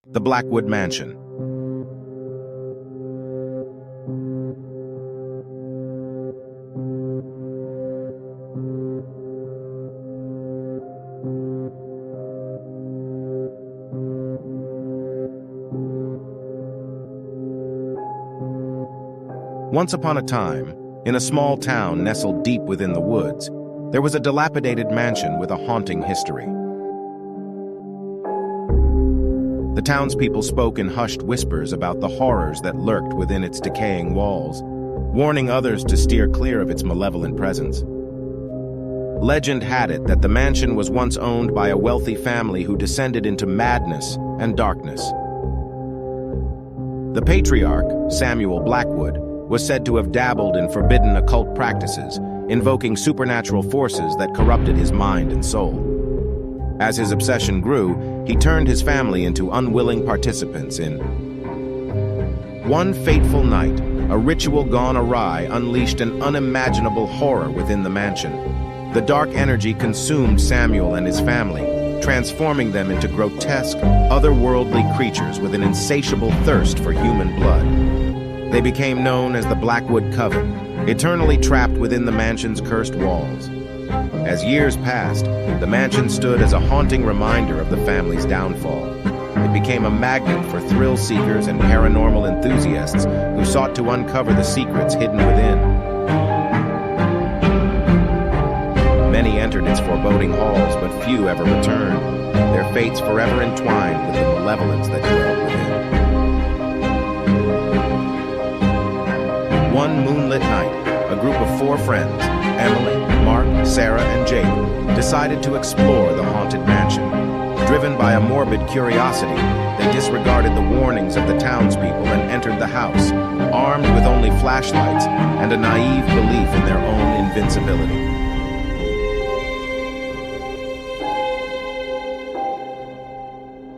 The Blackwood Mansion. Once upon a time, in a small town nestled deep within the woods, there was a dilapidated mansion with a haunting history. The townspeople spoke in hushed whispers about the horrors that lurked within its decaying walls, warning others to steer clear of its malevolent presence. Legend had it that the mansion was once owned by a wealthy family who descended into madness and darkness. The patriarch, Samuel Blackwood, was said to have dabbled in forbidden occult practices, invoking supernatural forces that corrupted his mind and soul. As his obsession grew, he turned his family into unwilling participants in. One fateful night, a ritual gone awry unleashed an unimaginable horror within the mansion. The dark energy consumed Samuel and his family, transforming them into grotesque, otherworldly creatures with an insatiable thirst for human blood. They became known as the Blackwood Coven, eternally trapped within the mansion's cursed walls. As years passed, the mansion stood as a haunting reminder of the family's downfall. It became a magnet for thrill seekers and paranormal enthusiasts who sought to uncover the secrets hidden within. Many entered its foreboding halls, but few ever returned, their fates forever entwined with the malevolence that dwelled within. One moonlit night, a group of 4 friends, Emily, Mark, Sarah, and Jake, decided to explore the haunted mansion. Driven by a morbid curiosity, they disregarded the warnings of the townspeople and entered the house, armed with only flashlights and a naive belief in their own invincibility.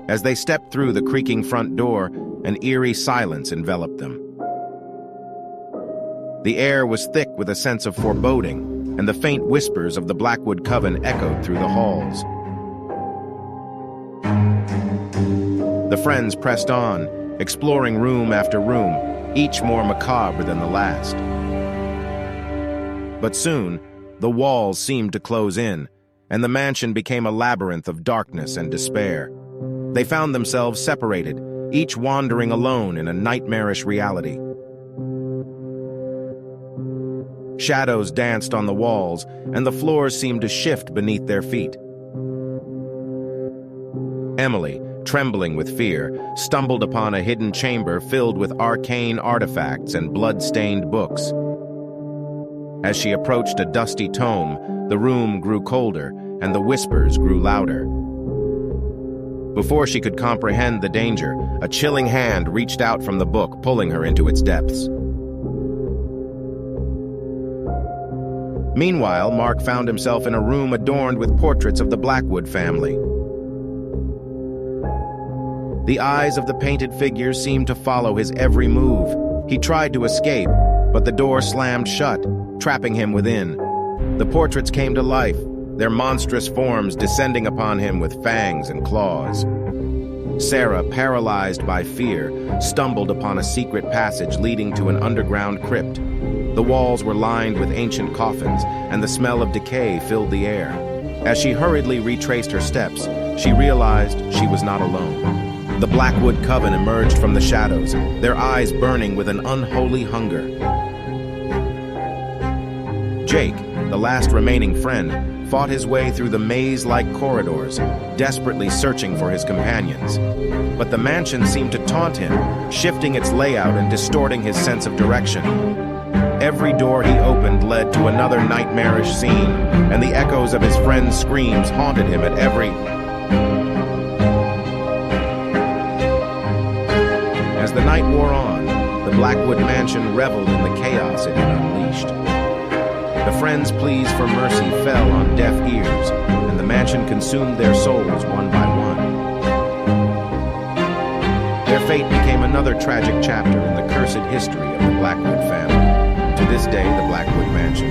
As they stepped through the creaking front door, an eerie silence enveloped them. The air was thick with a sense of foreboding, and the faint whispers of the Blackwood Coven echoed through the halls. The friends pressed on, exploring room after room, each more macabre than the last. But soon, the walls seemed to close in, and the mansion became a labyrinth of darkness and despair. They found themselves separated, each wandering alone in a nightmarish reality. Shadows danced on the walls, and the floors seemed to shift beneath their feet. Emily, trembling with fear, stumbled upon a hidden chamber filled with arcane artifacts and blood-stained books. As she approached a dusty tome, the room grew colder, and the whispers grew louder. Before she could comprehend the danger, a chilling hand reached out from the book, pulling her into its depths. Meanwhile, Mark found himself in a room adorned with portraits of the Blackwood family. The eyes of the painted figures seemed to follow his every move. He tried to escape, but the door slammed shut, trapping him within. The portraits came to life, their monstrous forms descending upon him with fangs and claws. Sarah, paralyzed by fear, stumbled upon a secret passage leading to an underground crypt. The walls were lined with ancient coffins, and the smell of decay filled the air. As she hurriedly retraced her steps, she realized she was not alone. The Blackwood Coven emerged from the shadows, their eyes burning with an unholy hunger. Jake, the last remaining friend, fought his way through the maze-like corridors, desperately searching for his companions. But the mansion seemed to taunt him, shifting its layout and distorting his sense of direction. Every door he opened led to another nightmarish scene, and the echoes of his friends' screams haunted him at every... As the night wore on, the Blackwood Mansion reveled in the chaos it had unleashed. The friends' pleas for mercy fell on deaf ears, and the mansion consumed their souls one by one. Their fate became another tragic chapter in the cursed history of the Blackwood family. To this day, the Blackwood Mansion